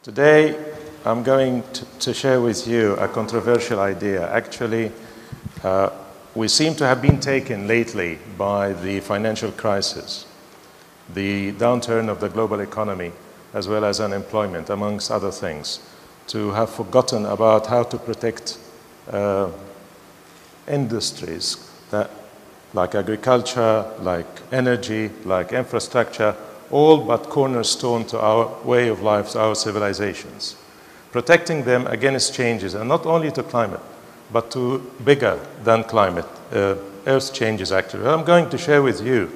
Today, I'm going to share with you a controversial idea. Actually, we seem to have been taken lately by the financial crisis, the downturn of the global economy, as well as unemployment, amongst other things, to have forgotten about how to protect industries that, like agriculture, like energy, like infrastructure, all but cornerstone to our way of life, to our civilizations. Protecting them against changes, and not only to climate, but to bigger than climate, Earth changes actually. What I'm going to share with you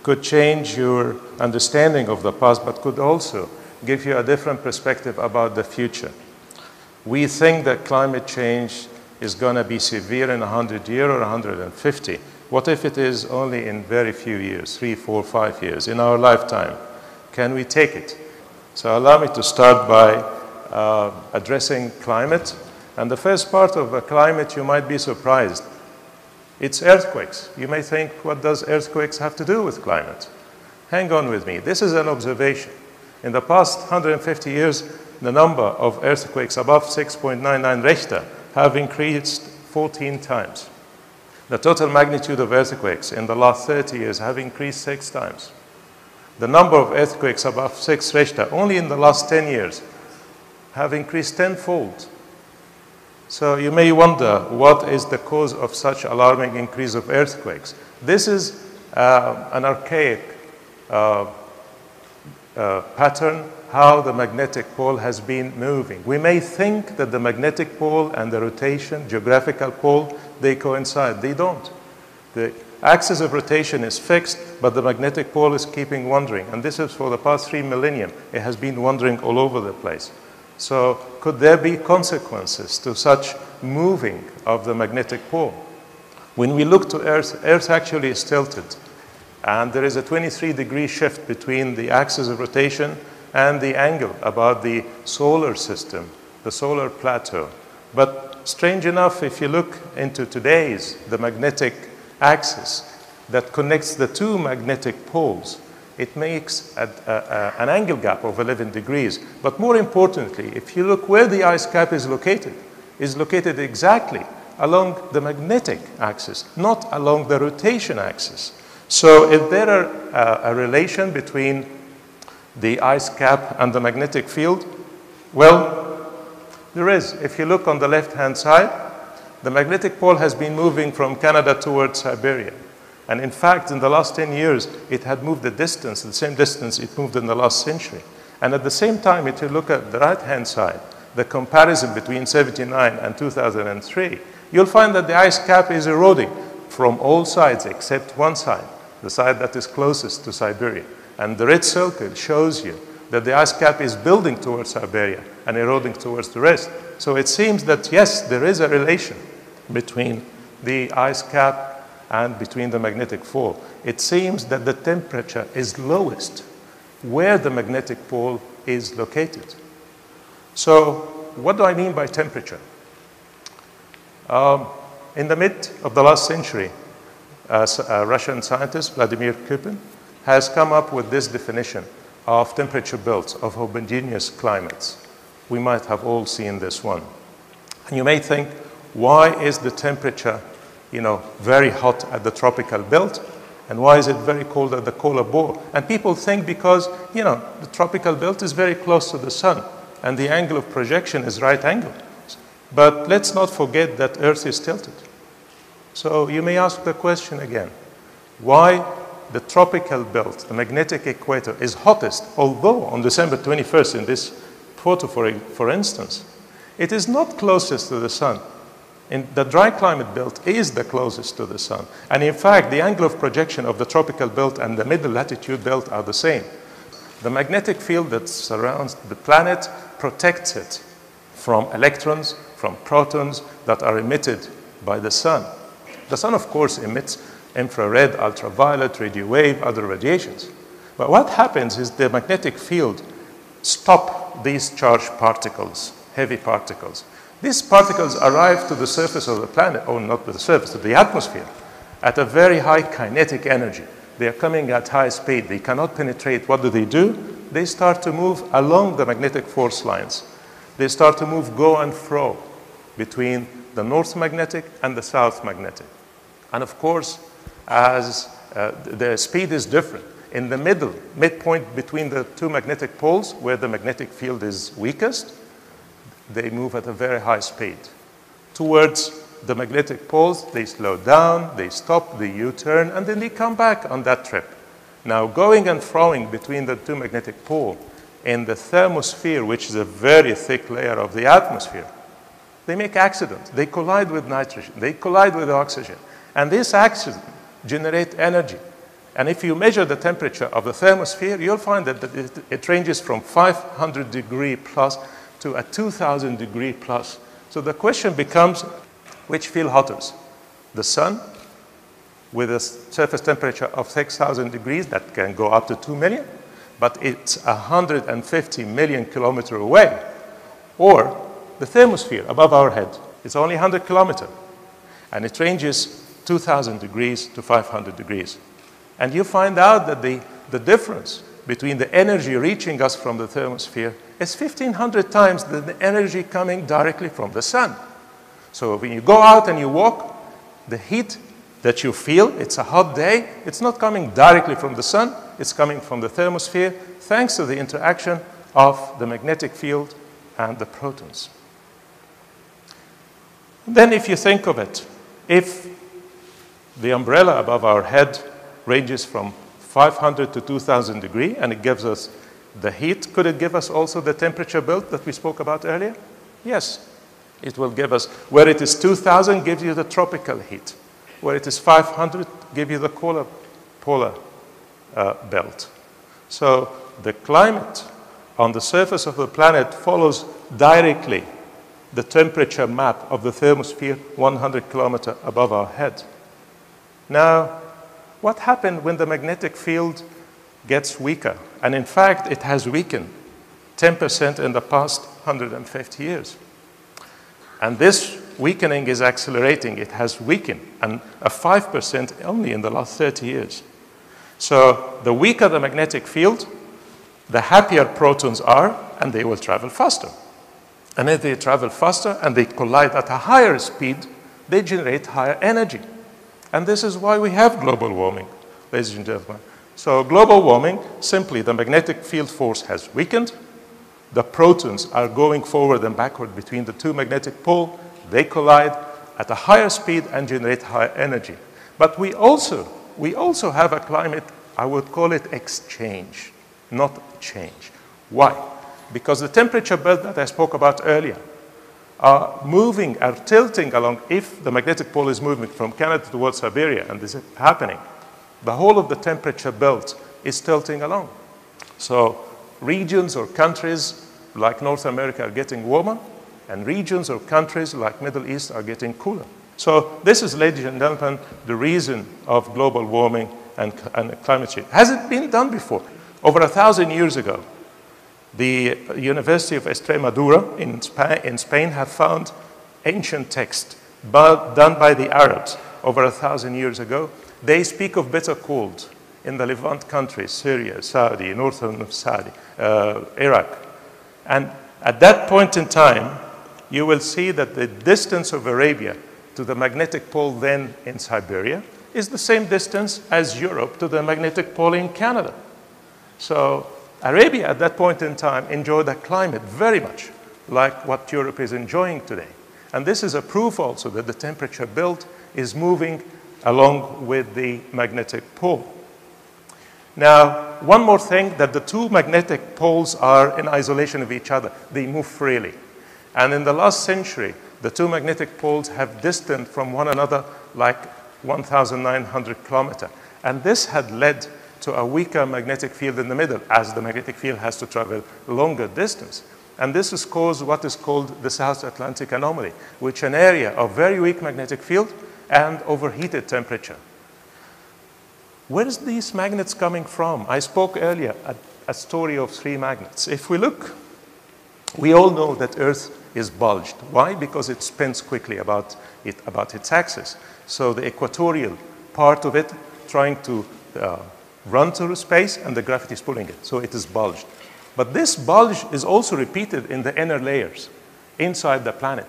could change your understanding of the past, but could also give you a different perspective about the future. We think that climate change is going to be severe in 100 years or 150. What if it is only in very few years, 3, 4, 5 years, in our lifetime? Can we take it? So allow me to start by addressing climate. And the first part of climate, you might be surprised. It's earthquakes. You may think, what does earthquakes have to do with climate? Hang on with me. This is an observation. In the past 150 years, the number of earthquakes above 6.99 Richter have increased 14 times. The total magnitude of earthquakes in the last 30 years have increased 6 times. The number of earthquakes above 6 Richter, only in the last 10 years, have increased tenfold. So you may wonder, what is the cause of such alarming increase of earthquakes? This is an archaic pattern, how the magnetic pole has been moving. We may think that the magnetic pole and the rotation, geographical pole, they coincide. They don't. The axis of rotation is fixed, but the magnetic pole is keeping wandering. And this is for the past 3 millennia. It has been wandering all over the place. So could there be consequences to such moving of the magnetic pole? When we look to Earth, Earth actually is tilted. And there is a 23-degree shift between the axis of rotation and the angle about the solar system, the solar plateau. But strange enough, if you look into the magnetic axis that connects the two magnetic poles, it makes an angle gap of 11 degrees. But more importantly, if you look where the ice cap is located exactly along the magnetic axis, not along the rotation axis. So is there a relation between the ice cap and the magnetic field? Well, there is. If you look on the left-hand side, the magnetic pole has been moving from Canada towards Siberia. And in fact, in the last 10 years, it had moved the distance, the same distance it moved in the last century. And at the same time, if you look at the right-hand side, the comparison between 79 and 2003, you'll find that the ice cap is eroding from all sides except one side, the side that is closest to Siberia. And the red circle shows you that the ice cap is building towards Siberia and eroding towards the rest. So it seems that, yes, there is a relation between the ice cap and between the magnetic pole. It seems that the temperature is lowest where the magnetic pole is located. So what do I mean by temperature? In the mid of the last century, a Russian scientist, Vladimir Kukin, has come up with this definition of temperature belts of homogeneous climates. We might have all seen this one. And you may think, why is the temperature very hot at the tropical belt? And why is it very cold at the polar pole? And people think because, the tropical belt is very close to the sun and the angle of projection is right angle. But let's not forget that Earth is tilted. So you may ask the question again, why the tropical belt, the magnetic equator, is hottest, although on December 21st in this photo, for instance, it is not closest to the sun. In the dry climate belt is the closest to the sun. And in fact, the angle of projection of the tropical belt and the middle latitude belt are the same. The magnetic field that surrounds the planet protects it from electrons, from protons that are emitted by the sun. The sun, of course, emits infrared, ultraviolet, radio wave, other radiations. But what happens is the magnetic field stops these charged particles, heavy particles. These particles arrive to the surface of the planet, or not to the surface, to the atmosphere, at a very high kinetic energy. They are coming at high speed. They cannot penetrate. What do? they start to move along the magnetic force lines. They start to move go and fro between the north magnetic and the south magnetic. And of course, as the speed is different, in the midpoint between the two magnetic poles, where the magnetic field is weakest, they move at a very high speed. Towards the magnetic poles, they slow down, they stop, they U-turn, and then they come back on that trip. Now, going and froing between the two magnetic poles in the thermosphere, which is a very thick layer of the atmosphere, they make accidents. They collide with nitrogen. They collide with oxygen. And this accident generates energy. And if you measure the temperature of the thermosphere, you'll find that it ranges from 500 degree plus to a 2,000 degree plus. So the question becomes, which feel hotter? The sun, with a surface temperature of 6,000 degrees, that can go up to 2 million, but it's 150 million kilometers away, or the thermosphere above our head. It's only 100 kilometers, and it ranges 2,000 degrees to 500 degrees. And you find out that the difference between the energy reaching us from the thermosphere is 1,500 times the energy coming directly from the sun. So when you go out and you walk, the heat that you feel, it's a hot day, it's not coming directly from the sun, it's coming from the thermosphere, thanks to the interaction of the magnetic field and the protons. Then if you think of it, if the umbrella above our head ranges from 500 to 2,000 degrees, and it gives us the heat, could it give us also the temperature belt that we spoke about earlier? Yes, it will give us. Where it is 2,000, gives you the tropical heat. Where it is 500, give you the polar belt. So the climate on the surface of the planet follows directly the temperature map of the thermosphere 100 kilometers above our head. Now, what happened when the magnetic field gets weaker? And in fact, it has weakened 10% in the past 150 years. And this weakening is accelerating. It has weakened, and a 5% only in the last 30 years. So the weaker the magnetic field, the happier protons are, and they will travel faster. And if they travel faster and they collide at a higher speed, they generate higher energy. And this is why we have global warming, ladies and gentlemen. So global warming, simply the magnetic field force has weakened. The protons are going forward and backward between the two magnetic poles. They collide at a higher speed and generate higher energy. But we also have a climate, I would call it exchange, not change. Why? Because the temperature belt that I spoke about earlier are tilting along. If the magnetic pole is moving from Canada towards Siberia, and this is happening, the whole of the temperature belt is tilting along. So regions or countries like North America are getting warmer, and regions or countries like Middle East are getting cooler. So this is, ladies and gentlemen, the reason of global warming and climate change. Has it been done before? Over 1,000 years ago, the University of Extremadura in Spain have found ancient texts done by the Arabs over 1,000 years ago. They speak of bitter cold in the Levant countries, Syria, Saudi, northern of Saudi, Iraq. And at that point in time, you will see that the distance of Arabia to the magnetic pole then in Siberia is the same distance as Europe to the magnetic pole in Canada. So Arabia at that point in time enjoyed a climate very much like what Europe is enjoying today. And this is a proof also that the temperature belt is moving along with the magnetic pole. Now, one more thing, that the two magnetic poles are in isolation of each other. They move freely. And in the last century, the two magnetic poles have distanced from one another like 1,900 kilometers. And this had led to a weaker magnetic field in the middle, as the magnetic field has to travel longer distance. And this has caused what is called the South Atlantic Anomaly, which is an area of very weak magnetic field and overheated temperature. Where is these magnets coming from? I spoke earlier a story of 3 magnets. If we look, we all know that Earth is bulged. Why? Because it spins quickly about its axis. So the equatorial part of it trying to run through space, and the gravity is pulling it. So it is bulged. But this bulge is also repeated in the inner layers inside the planet.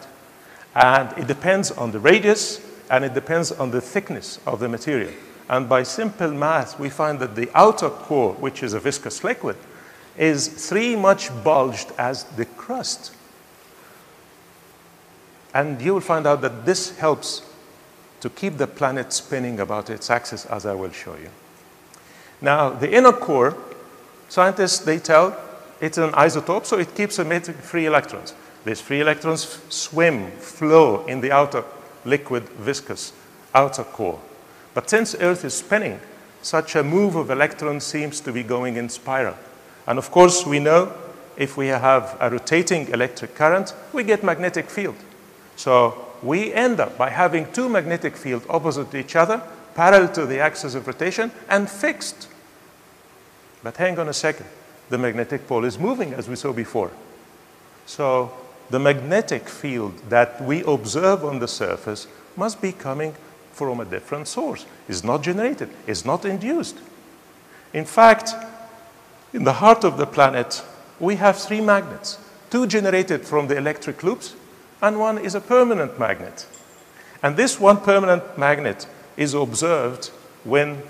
And it depends on the radius, and it depends on the thickness of the material. And by simple math, we find that the outer core, which is a viscous liquid, is 3 much bulged as the crust. And you will find out that this helps to keep the planet spinning about its axis, as I will show you. Now, the inner core, scientists, they tell it's an isotope, so it keeps emitting free electrons. These free electrons swim, flow in the outer liquid, viscous outer core. But since Earth is spinning, such a move of electrons seems to be going in spiral. And of course, we know if we have a rotating electric current, we get magnetic field. So we end up by having 2 magnetic fields opposite each other, parallel to the axis of rotation, and fixed. But hang on a second. The magnetic pole is moving, as we saw before. So the magnetic field that we observe on the surface must be coming from a different source. It's not generated. It's not induced. In fact, in the heart of the planet, we have 3 magnets, 2 generated from the electric loops, and 1 is a permanent magnet. And this 1 permanent magnet is observed when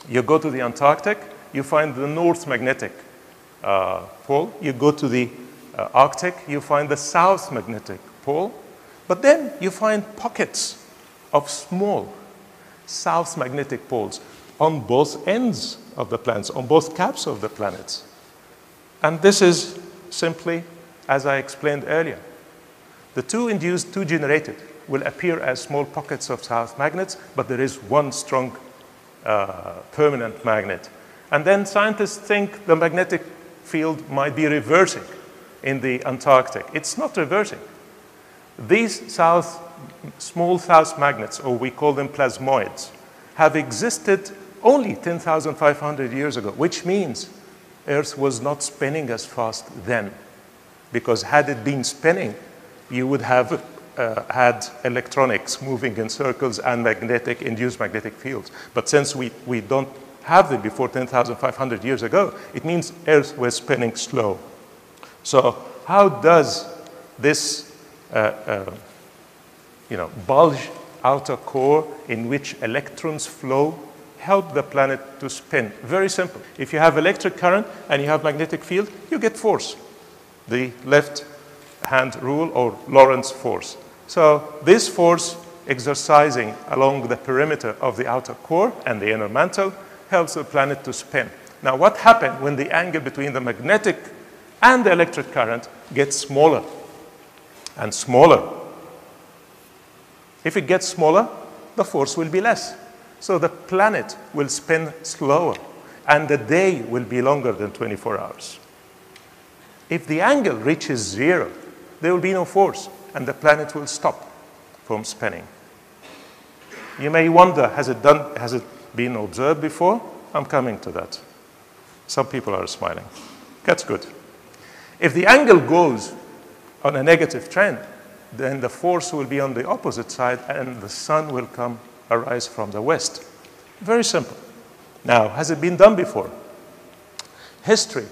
you go to the Antarctic, you find the north magnetic pole. You go to the Arctic, you find the south magnetic pole. But then you find pockets of small south magnetic poles on both ends of the planets, on both caps of the planets. And this is simply, as I explained earlier, the 2 induced, 2 generated will appear as small pockets of south magnets, but there is 1 strong permanent magnet. And then scientists think the magnetic field might be reversing in the Antarctic. It's not reversing. These small south magnets, or we call them plasmoids, have existed only 10,500 years ago, which means Earth was not spinning as fast then. Because had it been spinning, you would have had electronics moving in circles and induced magnetic fields. But since we don't have them before 10,500 years ago, it means Earth was spinning slow. So how does this bulge outer core in which electrons flow help the planet to spin? Very simple. If you have electric current and you have magnetic field, you get force. The left-hand rule, or Lorentz force. So this force exercising along the perimeter of the outer core and the inner mantle helps the planet to spin. Now, what happens when the angle between the magnetic and the electric current gets smaller and smaller? If it gets smaller, the force will be less. So the planet will spin slower, and the day will be longer than 24 hours. If the angle reaches 0, there will be no force, and the planet will stop from spinning. You may wonder, has it been observed before? I'm coming to that. Some people are smiling. That's good. If the angle goes on a negative trend, then the force will be on the opposite side, and the sun will arise from the west. Very simple. Now, has it been done before? History.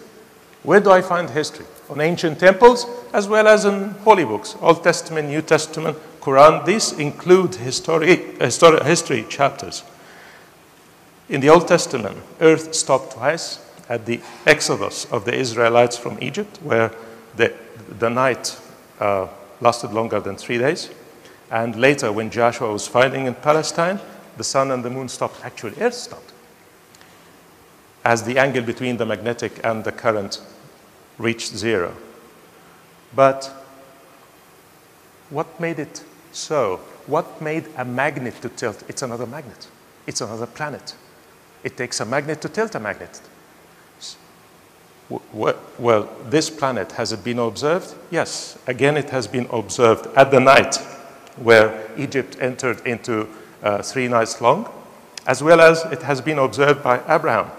Where do I find history? On ancient temples, as well as in holy books, Old Testament, New Testament, Quran. These include history chapters. In the Old Testament, Earth stopped twice at the exodus of the Israelites from Egypt, where the night lasted longer than 3 days. And later, when Joshua was fighting in Palestine, the sun and the moon stopped. Actually, Earth stopped, as the angle between the magnetic and the current reached 0. But what made it so? What made a magnet to tilt? It's another magnet. It's another planet. It takes a magnet to tilt a magnet. Well, this planet, has it been observed? Yes. Again, it has been observed at the night where Egypt entered into 3 nights long, as well as it has been observed by Abraham.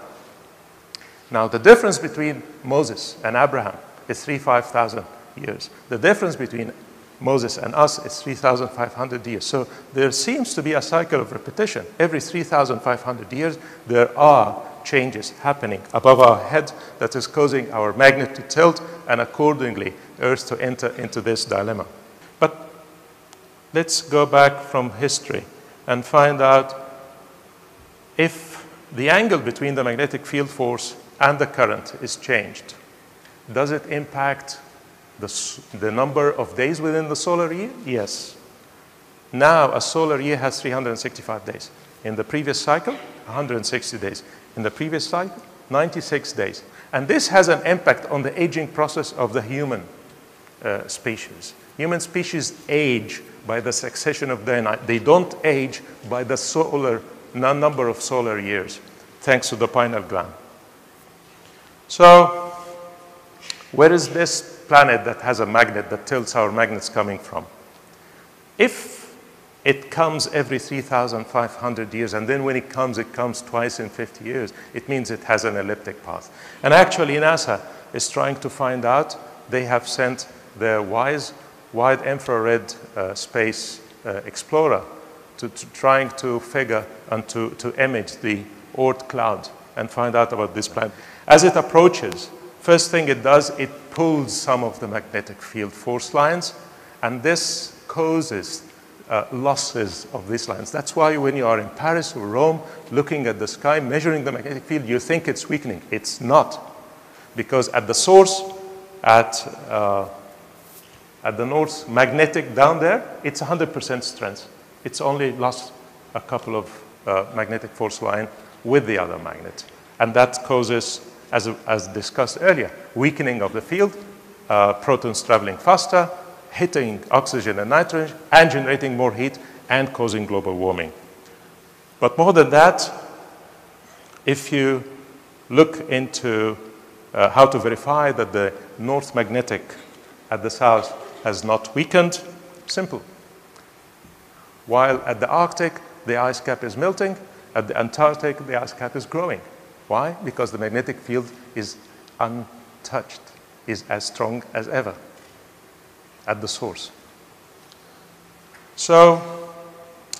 Now, the difference between Moses and Abraham is 5,000 years. The difference between Moses and us is 3,500 years. So there seems to be a cycle of repetition. Every 3,500 years, there are changes happening above our head that is causing our magnet to tilt and accordingly Earth to enter into this dilemma. But let's go back from history and find out if the angle between the magnetic field force and the current is changed. Does it impact the number of days within the solar year? Yes. Now a solar year has 365 days. In the previous cycle, 160 days. In the previous cycle, 96 days. And this has an impact on the aging process of the human species. Human species age by the succession of day and night. They don't age by the number of solar years, thanks to the pineal gland. So, where is this planet that has a magnet that tilts our magnets coming from? If it comes every 3,500 years, and then when it comes twice in 50 years, it means it has an elliptic path. And actually, NASA is trying to find out. They have sent their wide infrared space explorer to trying to figure and to image the Oort cloud and find out about this planet. As it approaches, first thing it does, it pulls some of the magnetic field force lines, and this causes losses of these lines. That's why when you are in Paris or Rome, looking at the sky, measuring the magnetic field, you think it's weakening. It's not. Because at the source, at the north magnetic down there, it's 100% strength. It's only lost a couple of magnetic force line with the other magnet. And that causes, as discussed earlier, weakening of the field, protons traveling faster, hitting oxygen and nitrogen, and generating more heat, and causing global warming. But more than that, if you look into how to verify that the north magnetic at the south has not weakened, simple. While at the Arctic, the ice cap is melting, at the Antarctic, the ice cap is growing. Why? Because the magnetic field is untouched, is as strong as ever at the source. So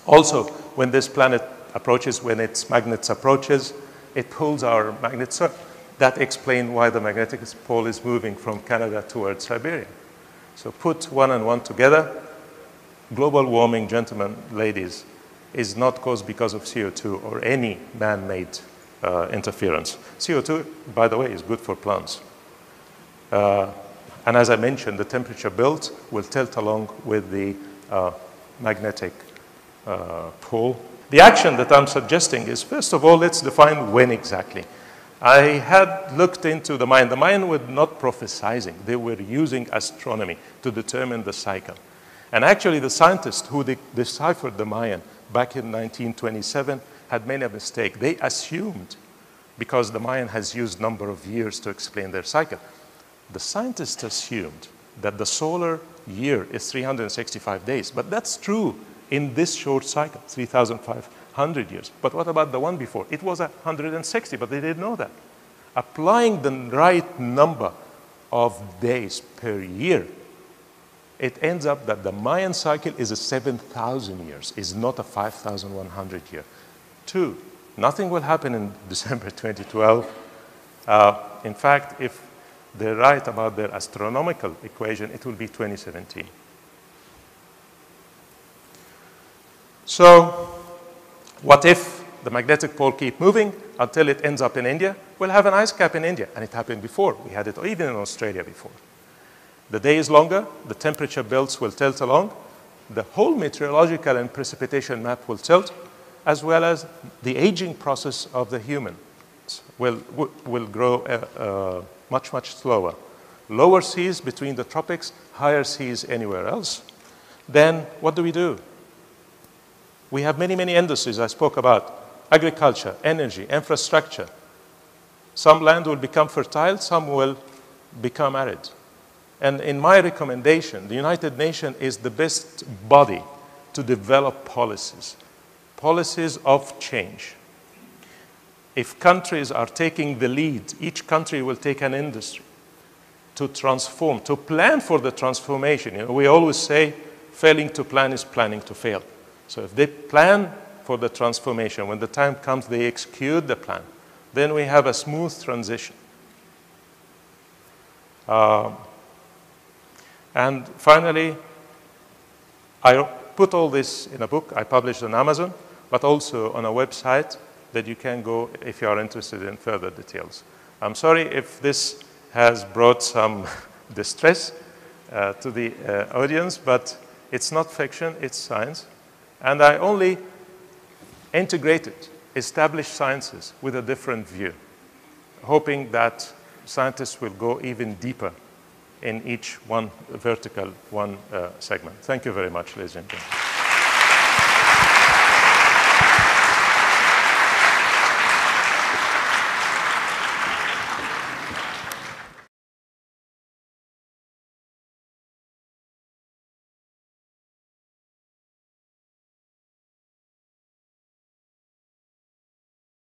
also, when this planet approaches, when its magnets approaches, it pulls our magnets. So that explains why the magnetic pole is moving from Canada towards Siberia. So put one and one together. Global warming, gentlemen, ladies, is not caused because of CO2 or any man-made interference. CO2, by the way, is good for plants. And as I mentioned, the temperature belt will tilt along with the magnetic pole. The action that I'm suggesting is, first of all, let's define when exactly. I had looked into the Mayan. The Mayan were not prophesizing. They were using astronomy to determine the cycle. And actually, the scientists who deciphered the Mayan back in 1927 had made a mistake. They assumed, because the Mayan has used number of years to explain their cycle, the scientists assumed that the solar year is 365 days. But that's true in this short cycle, 3,500 years. But what about the one before? It was 160, but they didn't know that. Applying the right number of days per year, it ends up that the Mayan cycle is a 7,000 years, is not a 5,100 year. Two, nothing will happen in December 2012. In fact, if they're right about their astronomical equation, it will be 2017. So what if the magnetic pole keep moving until it ends up in India? We'll have an ice cap in India, and it happened before. We had it even in Australia before. The day is longer, the temperature belts will tilt along, the whole meteorological and precipitation map will tilt, as well as the aging process of the humans will grow much, much slower. Lower seas between the tropics, higher seas anywhere else. Then what do? We have many, many industries I spoke about. Agriculture, energy, infrastructure. Some land will become fertile, some will become arid. And in my recommendation, the United Nations is the best body to develop policies of change. If countries are taking the lead, each country will take an industry to transform, to plan for the transformation. You know, we always say, failing to plan is planning to fail. So if they plan for the transformation, when the time comes, they execute the plan, then we have a smooth transition. And finally, I put all this in a book I published on Amazon, but also on a website that you can go if you are interested in further details. I'm sorry if this has brought some distress to the audience, but it's not fiction, it's science. And I only integrated established sciences with a different view, hoping that scientists will go even deeper in each one vertical, one segment. Thank you very much, ladies and gentlemen.